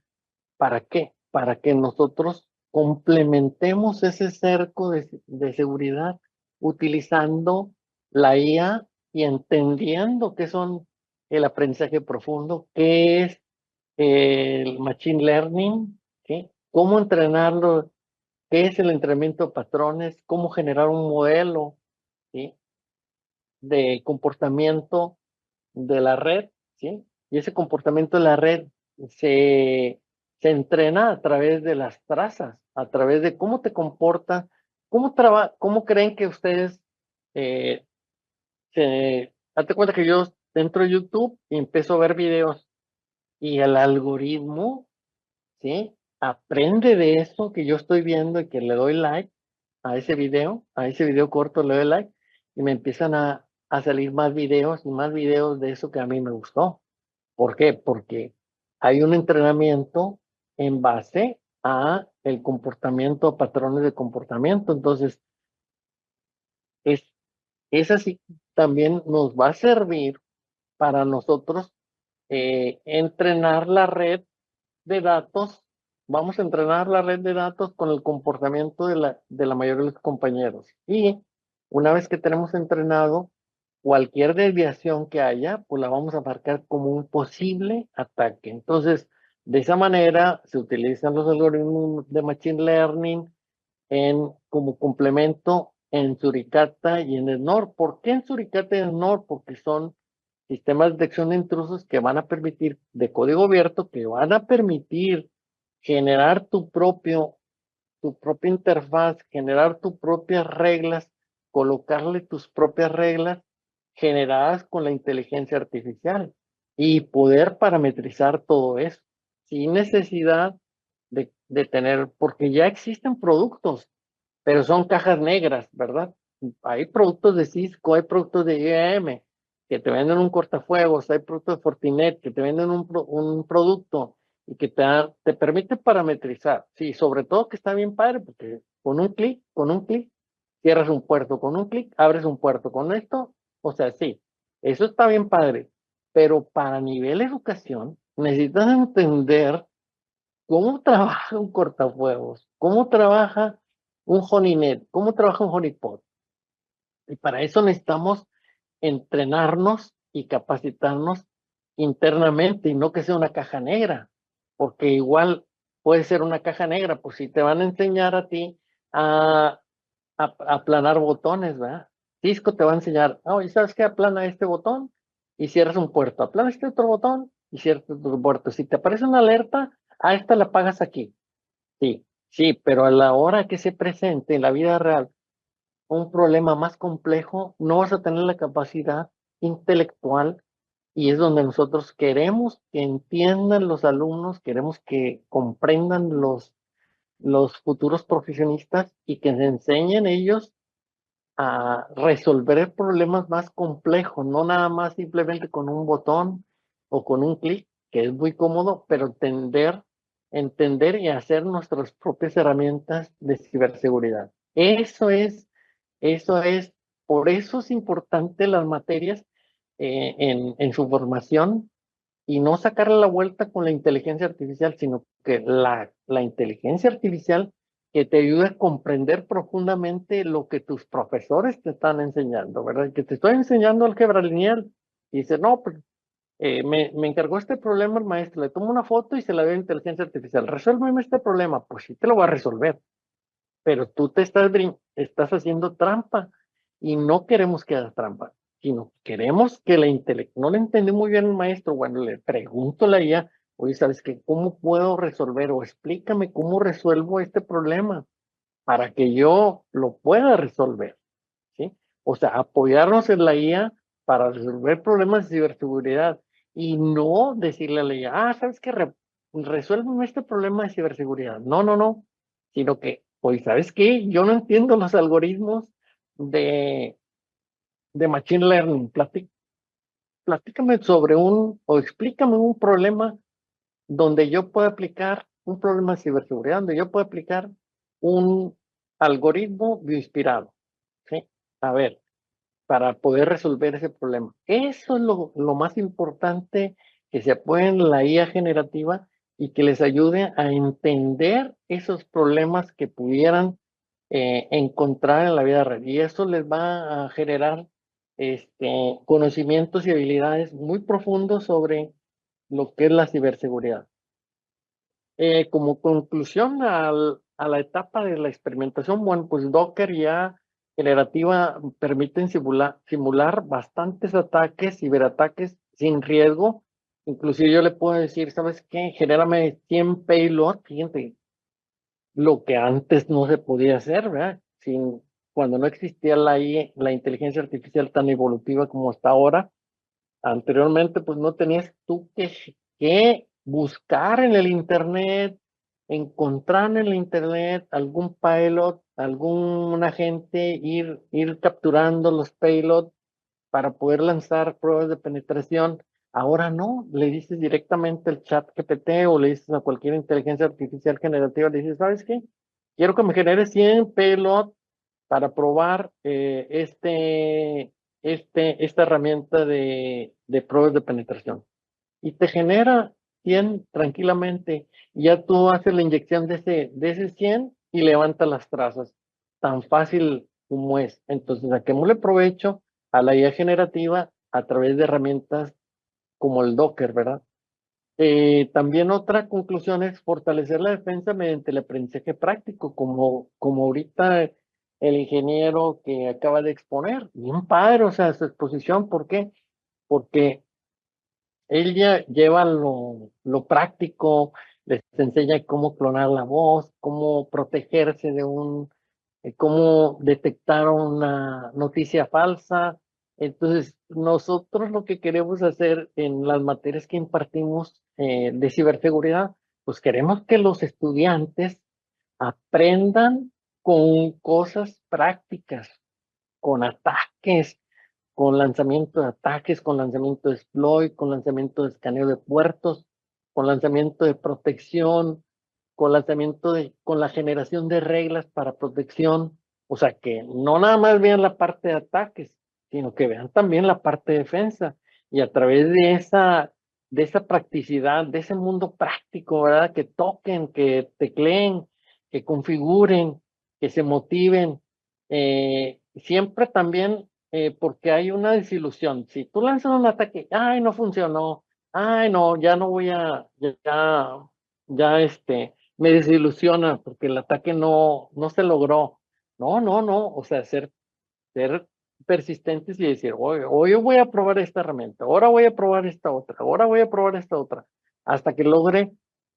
¿Para qué? Para que nosotros complementemos ese cerco de seguridad utilizando la IA y entendiendo qué son el aprendizaje profundo, qué es el machine learning, ¿sí? Cómo entrenarlo, qué es el entrenamiento de patrones, cómo generar un modelo, ¿sí? De comportamiento de la red, ¿sí? Y ese comportamiento de la red se entrena a través de las trazas, a través de cómo te comporta, cómo creen que ustedes eh, date cuenta que yo entro a YouTube y empiezo a ver videos y el algoritmo, ¿sí? Aprende de eso que yo estoy viendo y que le doy like a ese video corto le doy like y me empiezan a salir más videos y más videos de eso que a mí me gustó. ¿Por qué? Porque hay un entrenamiento en base a el comportamiento, patrones de comportamiento. Entonces, es, es así, también nos va a servir para nosotros entrenar la red de datos. Vamos a entrenar la red de datos con el comportamiento de la mayoría de los compañeros. Y una vez que tenemos entrenado, cualquier desviación que haya, pues la vamos a marcar como un posible ataque. Entonces, de esa manera se utilizan los algoritmos de Machine Learning como complemento en Suricata y en Snort. ¿Por qué en Suricata y en Snort? Porque son sistemas de detección de intrusos que van a permitir, de código abierto, que van a permitir generar tu propia interfaz, generar tus propias reglas, colocarle tus propias reglas generadas con la inteligencia artificial y poder parametrizar todo eso sin necesidad de tener, porque ya existen productos, pero son cajas negras, ¿verdad? hay productos de Cisco, hay productos de IBM que te venden un cortafuegos, hay productos de Fortinet que te venden un producto y que te permite parametrizar. Sí, sobre todo que está bien padre porque con un clic, cierras un puerto, con un clic, abres un puerto. Con esto, o sea, sí, eso está bien padre, pero para nivel educación necesitas entender cómo trabaja un cortafuegos, cómo trabaja un Honeynet, cómo trabaja un Honeypot. Y para eso necesitamos entrenarnos y capacitarnos internamente y no que sea una caja negra, porque igual puede ser una caja negra, pues si te van a enseñar a ti a aplanar botones, ¿verdad? Cisco te va a enseñar, oye, ¿sabes qué? Aplana este botón y cierras un puerto, aplana este otro botón y cierras otro puerto. Si te aparece una alerta, a esta la apagas aquí. Sí, sí, pero a la hora que se presente en la vida real un problema más complejo, no vas a tener la capacidad intelectual y es donde nosotros queremos que entiendan los alumnos, queremos que comprendan los futuros profesionistas y que se enseñen ellos a resolver problemas más complejos, no nada más simplemente con un botón o con un clic, que es muy cómodo, pero entender y hacer nuestras propias herramientas de ciberseguridad. Eso es, por eso es importante las materias en su formación y no sacarle la vuelta con la inteligencia artificial, sino que la inteligencia artificial que te ayude a comprender profundamente lo que tus profesores te están enseñando, ¿verdad? Que te estoy enseñando álgebra lineal y dice, no, pues, me encargó este problema el maestro, le tomo una foto y se la doy a inteligencia artificial, resuélveme este problema, pues sí te lo va a resolver, pero tú estás haciendo trampa y no queremos que hagas trampa, sino queremos que no le entendí muy bien al maestro, bueno, le pregunto a la IA, oye, ¿sabes qué? ¿Cómo puedo resolver? O explícame cómo resuelvo este problema para que yo lo pueda resolver, ¿sí? O sea, apoyarnos en la IA para resolver problemas de ciberseguridad y no decirle a la IA, ¿sabes qué? Resuélveme este problema de ciberseguridad. No, no, no, sino que, oye, ¿sabes qué? Yo no entiendo los algoritmos de, de Machine Learning. Platícame sobre o explícame un problema donde yo pueda aplicar un problema de ciberseguridad, donde yo pueda aplicar un algoritmo bioinspirado, ¿sí? A ver, para poder resolver ese problema. Eso es lo más importante que se apoye en la IA generativa y que les ayude a entender esos problemas que pudieran encontrar en la vida real. Y eso les va a generar conocimientos y habilidades muy profundos sobre lo que es la ciberseguridad. Como conclusión a la etapa de la experimentación, bueno, pues Docker ya generativa permiten simular bastantes ataques, ciberataques sin riesgo. Inclusive yo le puedo decir, ¿sabes qué? Genérame 100 payload, fíjate, lo que antes no se podía hacer, ¿verdad? Cuando no existía la inteligencia artificial tan evolutiva como está ahora. Anteriormente, pues no tenías tú que buscar en el internet, encontrar en el internet algún pilot, algún agente, ir capturando los payloads para poder lanzar pruebas de penetración. Ahora no, le dices directamente al chat GPT o le dices a cualquier inteligencia artificial generativa, le dices, ¿sabes qué? Quiero que me genere 100 payloads para probar esta herramienta de pruebas de penetración. Y te genera 100 tranquilamente. Ya tú haces la inyección de ese 100 y levanta las trazas. Tan fácil como es. Entonces, saquémosle provecho a la IA generativa a través de herramientas como el Docker, ¿verdad? También otra conclusión es fortalecer la defensa mediante el aprendizaje práctico, como ahorita el ingeniero que acaba de exponer. Bien padre, o sea, su exposición, ¿por qué? Porque él ya lleva lo práctico, les enseña cómo clonar la voz, cómo protegerse cómo detectar una noticia falsa. Entonces, nosotros lo que queremos hacer en las materias que impartimos de ciberseguridad, pues queremos que los estudiantes aprendan con cosas prácticas, con ataques, con lanzamiento de ataques, con lanzamiento de exploit, con lanzamiento de escaneo de puertos, con lanzamiento de protección, con lanzamiento con la generación de reglas para protección. O sea, que no nada más vean la parte de ataques, sino que vean también la parte de defensa. Y a través de esa practicidad, de ese mundo práctico, ¿verdad? Que toquen, que tecleen, que configuren, que se motiven. Siempre también, porque hay una desilusión. Si tú lanzas un ataque, ay, no funcionó, ay, no, ya no voy a, ya me desilusiona porque el ataque no se logró. No, o sea, ser persistentes y decir, hoy yo voy a probar esta herramienta, ahora voy a probar esta otra, ahora voy a probar esta otra, hasta que logre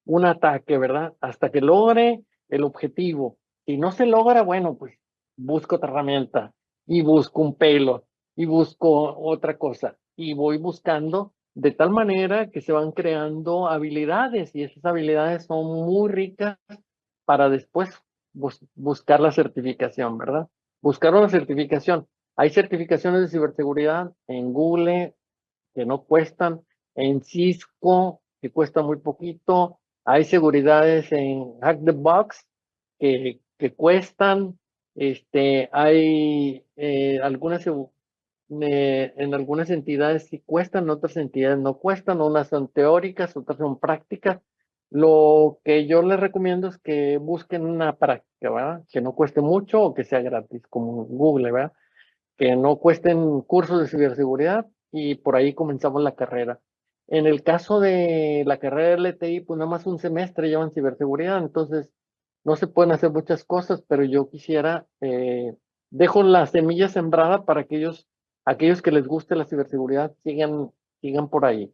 un ataque, ¿verdad? Hasta que logre el objetivo. Si no se logra, bueno, pues busco otra herramienta y busco un pelo y busco otra cosa y voy buscando de tal manera que se van creando habilidades y esas habilidades son muy ricas para después buscar la certificación, ¿verdad? Buscar una certificación. Hay certificaciones de ciberseguridad en Google que no cuestan, en Cisco que cuesta muy poquito, hay seguridades en Hack the Box que cuestan, hay en algunas entidades sí cuestan, en otras entidades no cuestan, unas son teóricas, otras son prácticas. Lo que yo les recomiendo es que busquen una práctica, ¿verdad? Que no cueste mucho o que sea gratis, como Google, ¿verdad? Que no cuesten cursos de ciberseguridad y por ahí comenzamos la carrera. En el caso de la carrera de LTI, pues nada más un semestre llevan ciberseguridad, entonces no se pueden hacer muchas cosas, pero yo quisiera, dejo la semilla sembrada para aquellos que les guste la ciberseguridad sigan por ahí.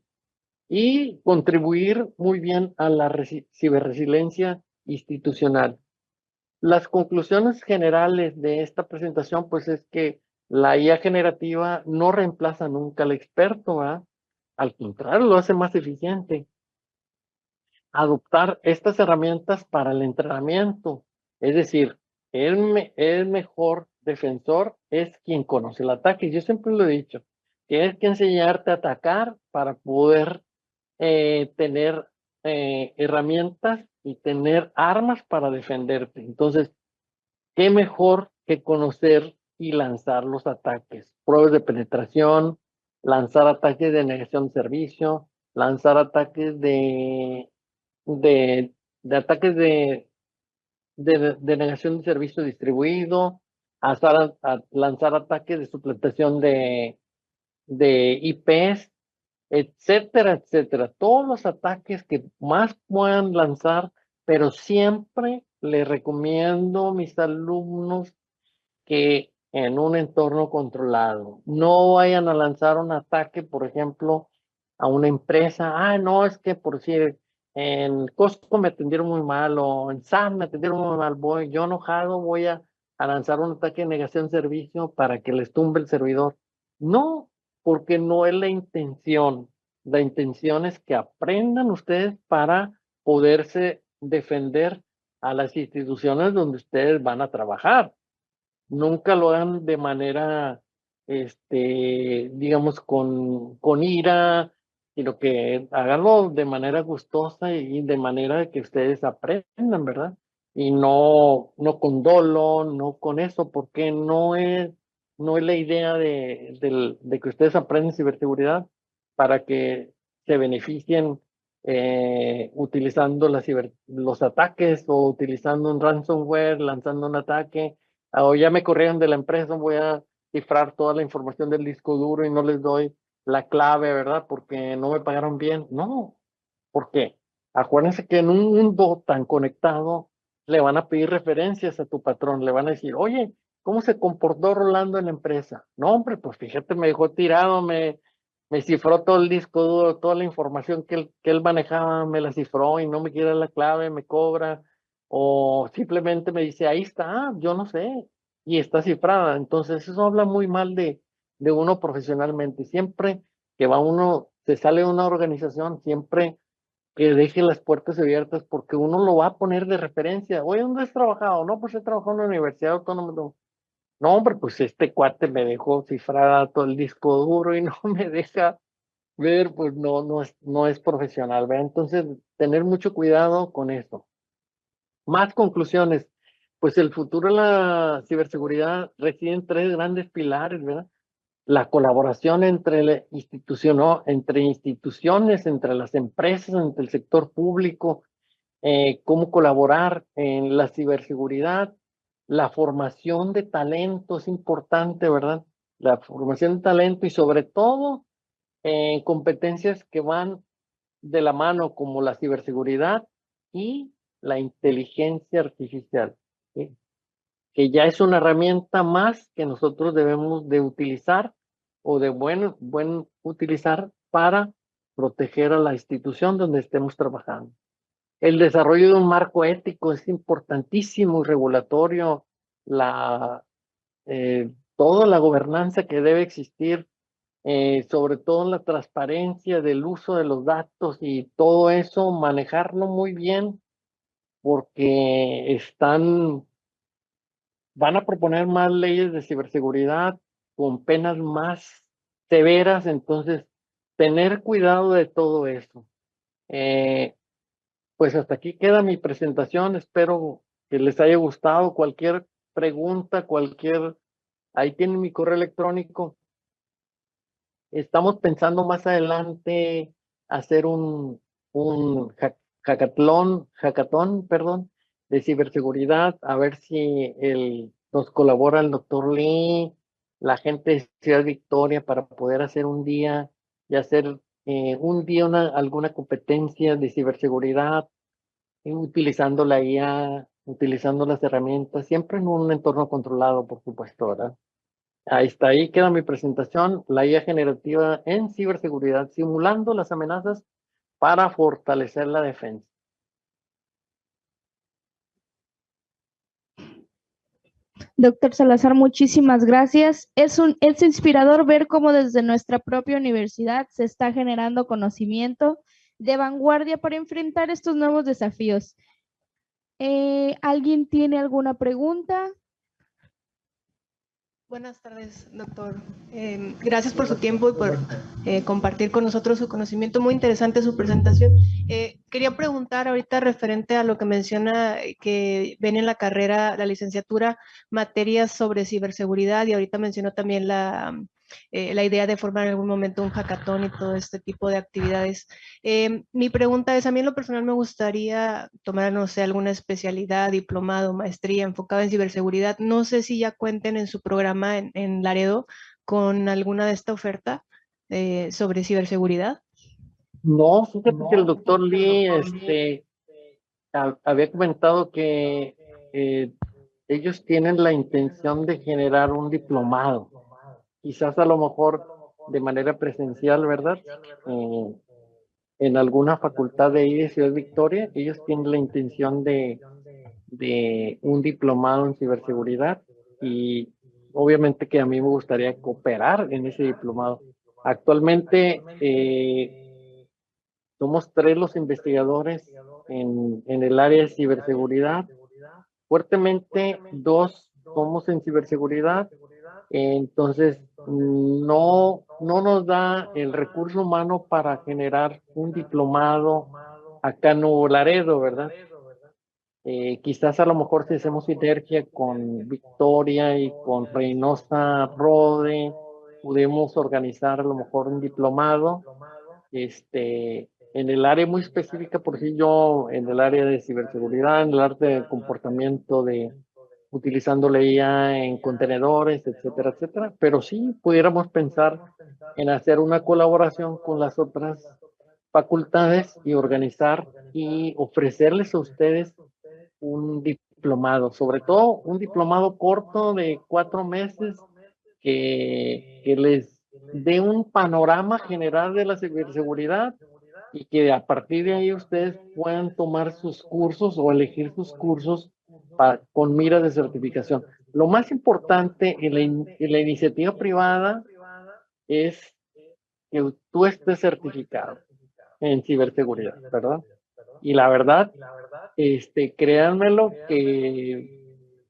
Y contribuir muy bien a la ciberresiliencia institucional. Las conclusiones generales de esta presentación, pues es que la IA generativa no reemplaza nunca al experto, ¿verdad? Al contrario, lo hace más eficiente. Adoptar estas herramientas para el entrenamiento, es decir, el mejor defensor es quien conoce el ataque. Yo siempre lo he dicho, tienes que enseñarte a atacar para poder tener herramientas y tener armas para defenderte. Entonces, ¿qué mejor que conocer y lanzar los ataques? Pruebas de penetración, lanzar ataques de negación de servicio, lanzar ataques de, de ataques de negación de servicio distribuido, lanzar ataques de suplantación de IPs, etcétera, etcétera. Todos los ataques que más puedan lanzar, pero siempre les recomiendo a mis alumnos que en un entorno controlado. No vayan a lanzar un ataque, por ejemplo, a una empresa. Ah, no, es que por decir, en Costco me atendieron muy mal o en Sam me atendieron muy mal. Yo enojado voy a lanzar un ataque de negación de servicio para que les tumbe el servidor. No, porque no es la intención. La intención es que aprendan ustedes para poderse defender a las instituciones donde ustedes van a trabajar. Nunca lo hagan de manera, digamos, con ira, sino que háganlo de manera gustosa y de manera que ustedes aprendan, ¿verdad? Y no con dolo, no con eso, porque no es la idea de que ustedes aprenden ciberseguridad para que se beneficien utilizando los ataques o utilizando un ransomware, lanzando un ataque o ya me corrieron de la empresa, voy a cifrar toda la información del disco duro y no les doy la clave, ¿verdad? Porque no me pagaron bien. No, ¿por qué? Acuérdense que en un mundo tan conectado le van a pedir referencias a tu patrón, le van a decir, oye, ¿cómo se comportó Rolando en la empresa? No, hombre, pues fíjate, me dejó tirado, me cifró todo el disco duro, toda la información que él manejaba, me la cifró y no me quiere la clave, me cobra, o simplemente me dice, ahí está, yo no sé, y está cifrada. Entonces, eso habla muy mal de uno profesionalmente. Siempre que va uno, se sale de una organización, siempre que deje las puertas abiertas porque uno lo va a poner de referencia. Oye, ¿dónde has trabajado? No, pues he trabajado en la Universidad Autónoma. No, hombre, pues este cuate me dejó cifrada todo el disco duro y no me deja ver, pues no es profesional, ¿verdad? Entonces, tener mucho cuidado con eso. Más conclusiones. Pues el futuro de la ciberseguridad reside en tres grandes pilares, ¿verdad? La colaboración entre entre instituciones, entre las empresas, entre el sector público, cómo colaborar en la ciberseguridad, la formación de talento es importante, ¿verdad? La formación de talento y sobre todo competencias que van de la mano como la ciberseguridad y la inteligencia artificial, ¿sí? Que ya es una herramienta más que nosotros debemos de utilizar o de buen utilizar para proteger a la institución donde estemos trabajando. El desarrollo de un marco ético es importantísimo y regulatorio, toda la gobernanza que debe existir, sobre todo en la transparencia del uso de los datos y todo eso, manejarlo muy bien porque van a proponer más leyes de ciberseguridad con penas más severas, entonces tener cuidado de todo eso. Pues hasta aquí queda mi presentación, espero que les haya gustado. Cualquier pregunta, ahí tienen mi correo electrónico. Estamos pensando más adelante hacer un hackathon, perdón, de ciberseguridad, a ver si nos colabora el doctor Lee, la gente de Ciudad Victoria para poder hacer un día y hacer un día alguna competencia de ciberseguridad, utilizando la IA, utilizando las herramientas, siempre en un entorno controlado, por supuesto, ¿verdad? Ahí está, ahí queda mi presentación, la IA generativa en ciberseguridad, simulando las amenazas para fortalecer la defensa. Doctor Salazar, muchísimas gracias. Es inspirador ver cómo desde nuestra propia universidad se está generando conocimiento de vanguardia para enfrentar estos nuevos desafíos. ¿Alguien tiene alguna pregunta? Buenas tardes, doctor. Gracias por su tiempo y por compartir con nosotros su conocimiento. Muy interesante su presentación. Quería preguntar ahorita referente a lo que menciona que ven en la carrera, la licenciatura, materias sobre ciberseguridad y ahorita mencionó también la idea de formar en algún momento un hackathon y todo este tipo de actividades. Mi pregunta es, a mí en lo personal me gustaría tomar, no sé, alguna especialidad, diplomado, maestría enfocada en ciberseguridad. No sé si ya cuenten en su programa en Laredo con alguna de esta oferta sobre ciberseguridad. No, fíjate que el doctor Lee había comentado que ellos tienen la intención de generar un diplomado, quizás a lo mejor de manera presencial, ¿verdad? Eh, en alguna facultad de ahí de Ciudad Victoria, ellos tienen la intención de un diplomado en ciberseguridad y obviamente que a mí me gustaría cooperar en ese diplomado. Actualmente somos tres los investigadores en el área de ciberseguridad. Fuertemente, dos somos en ciberseguridad, entonces no nos da el recurso humano para generar un diplomado acá en Nuevo Laredo, ¿verdad? Quizás a lo mejor si hacemos sinergia con Victoria y con Reynosa Rode, podemos organizar a lo mejor un diplomado, en el área muy específica, por si yo, en el área de ciberseguridad, en el arte de comportamiento utilizando la IA en contenedores, etcétera, etcétera. Pero sí pudiéramos pensar en hacer una colaboración con las otras facultades y organizar y ofrecerles a ustedes un diplomado, sobre todo un diplomado corto de 4 meses que les dé un panorama general de la ciberseguridad y que a partir de ahí ustedes puedan tomar sus cursos o elegir sus cursos con miras de certificación. Lo más importante en la iniciativa privada es que tú estés certificado en ciberseguridad, ¿verdad? Y la verdad, créanmelo que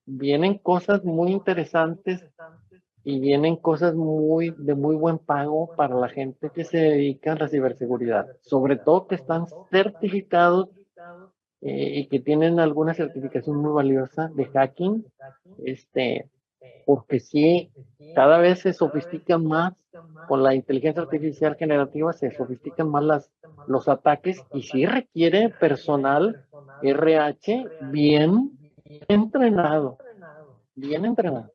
vienen cosas muy interesantes y vienen cosas de muy buen pago para la gente que se dedica a la ciberseguridad, sobre todo que están certificados y que tienen alguna certificación muy valiosa de hacking, este, porque sí, cada vez se sofistican más con la inteligencia artificial generativa, se sofistican más los ataques y sí requiere personal RH bien entrenado, bien entrenado.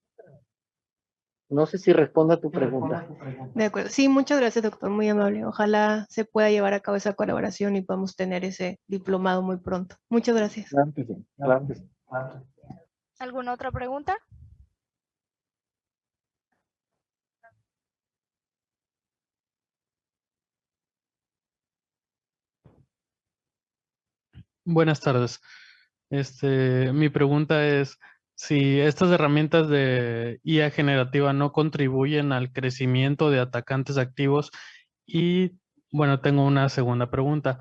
No sé si responde a tu pregunta. De acuerdo. Sí, muchas gracias, doctor. Muy amable. Ojalá se pueda llevar a cabo esa colaboración y podamos tener ese diplomado muy pronto. Muchas gracias. Claro que sí, claro que sí. ¿Alguna otra pregunta? Buenas tardes. Mi pregunta es si estas herramientas de IA generativa no contribuyen al crecimiento de atacantes activos y, bueno, tengo una segunda pregunta.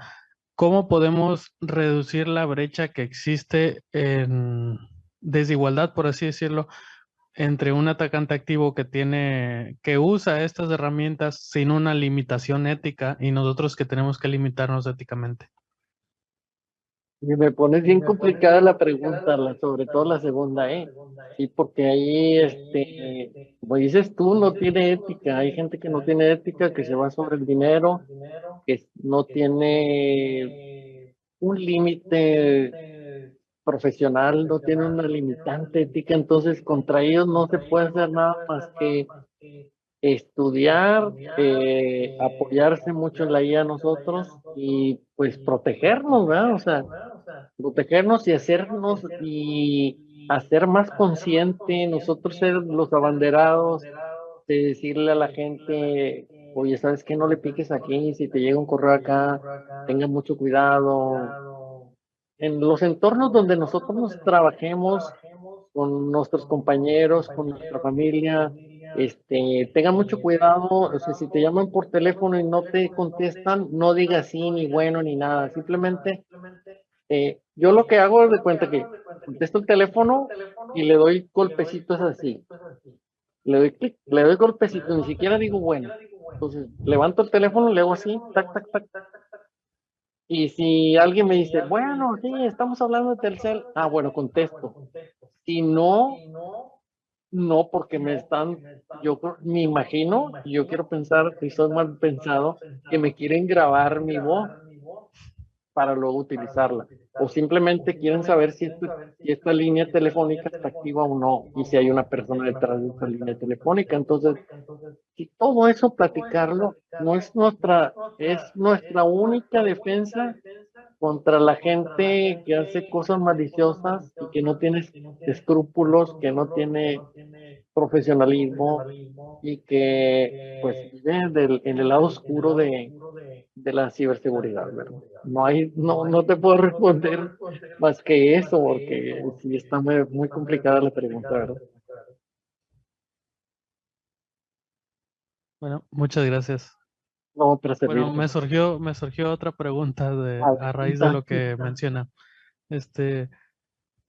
¿Cómo podemos reducir la brecha que existe en desigualdad, por así decirlo, entre un atacante activo que usa estas herramientas sin una limitación ética y nosotros que tenemos que limitarnos éticamente? Y me pones bien complicada la pregunta, sobre todo la segunda, ¿eh? Sí, porque ahí, como dices tú, no tiene ética. Hay gente que no tiene ética, que se va sobre el dinero, que no tiene un límite profesional, no tiene una limitante ética, entonces contra ellos no se puede hacer nada más que estudiar, apoyarse mucho en la IA nosotros y pues protegernos, ¿verdad? O sea, protegernos y hacer más consciente, nosotros ser los abanderados, de decirle a la gente, oye, ¿sabes qué? No le piques aquí, si te llega un correo acá, tenga mucho cuidado. En los entornos donde nosotros nos trabajemos con nuestros compañeros, con nuestra familia, tengan mucho cuidado, o sea, si te llaman por teléfono y no te contestan, no digas sí, ni bueno, ni nada, simplemente yo lo que hago es de cuenta que contesto el teléfono y le doy golpecitos así. Le doy clic, le doy golpecitos, ni siquiera digo bueno. Entonces, levanto el teléfono, le hago así, tac, tac, tac. Y si alguien me dice, bueno, sí, estamos hablando de Telcel, bueno, contesto. Si no, no, porque me imagino, y yo quiero pensar, y soy mal pensado, que me quieren grabar mi voz para luego utilizarla. O simplemente quieren saber si esta línea telefónica está activa o no, y si hay una persona detrás de esta línea telefónica. Entonces, si todo eso platicarlo no es nuestra única defensa contra la gente que hace cosas maliciosas y que no tiene escrúpulos, que no tiene profesionalismo y que pues vive en el lado oscuro de la ciberseguridad, ¿verdad? No te puedo responder más que eso, porque sí está muy, muy complicada la pregunta, ¿verdad? Bueno, muchas gracias. No, para Bueno, servirte. me surgió otra pregunta a raíz de Adelante. lo que menciona. Este,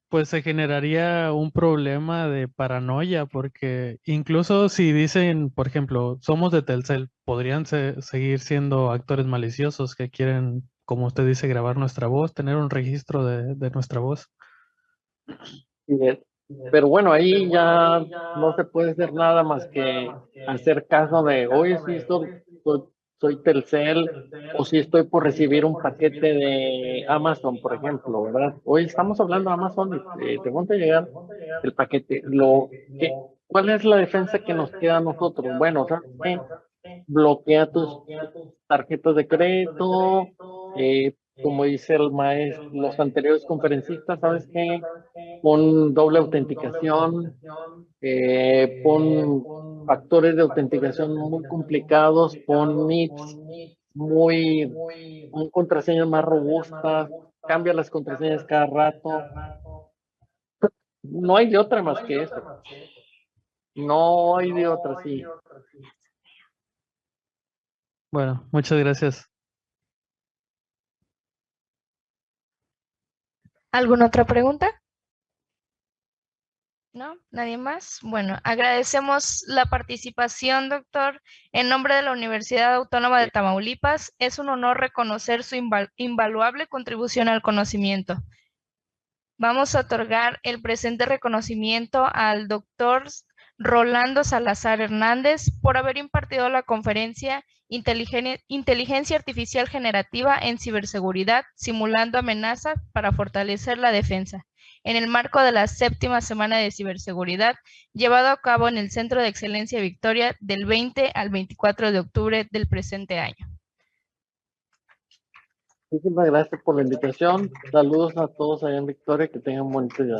pues se generaría un problema de paranoia porque incluso si dicen, por ejemplo, somos de Telcel, podrían seguir siendo actores maliciosos que quieren, como usted dice, grabar nuestra voz, tener un registro de nuestra voz. Sí, pero bueno, ahí ya no se puede hacer nada más que hacer caso de, oye, sí, soy Telcel, o si estoy por recibir un paquete de Amazon, por ejemplo, ¿verdad? Hoy estamos hablando de Amazon y te van a llegar el paquete. ¿Cuál es la defensa que nos queda a nosotros? Bueno, ¿sabes qué? Bloquea tus tarjetas de crédito, como dice el maestro, los anteriores conferencistas, ¿sabes qué? Pon doble autenticación, pon factores de autenticación muy complicados, pon NIPS pon contraseñas más robustas, cambia las contraseñas cada rato. No hay de otra más que eso. No hay de otra, sí. Bueno, muchas gracias. ¿Alguna otra pregunta? ¿No? ¿Nadie más? Bueno, agradecemos la participación, doctor. En nombre de la Universidad Autónoma de Tamaulipas, es un honor reconocer su invaluable contribución al conocimiento. Vamos a otorgar el presente reconocimiento al doctor Rolando Salazar Hernández por haber impartido la conferencia Inteligencia Artificial Generativa en Ciberseguridad, simulando amenazas para fortalecer la defensa, en el marco de la 7ª Semana de Ciberseguridad, llevado a cabo en el Centro de Excelencia Victoria del 20 al 24 de octubre del presente año. Muchísimas gracias por la invitación. Saludos a todos allá en Victoria, que tengan buen día.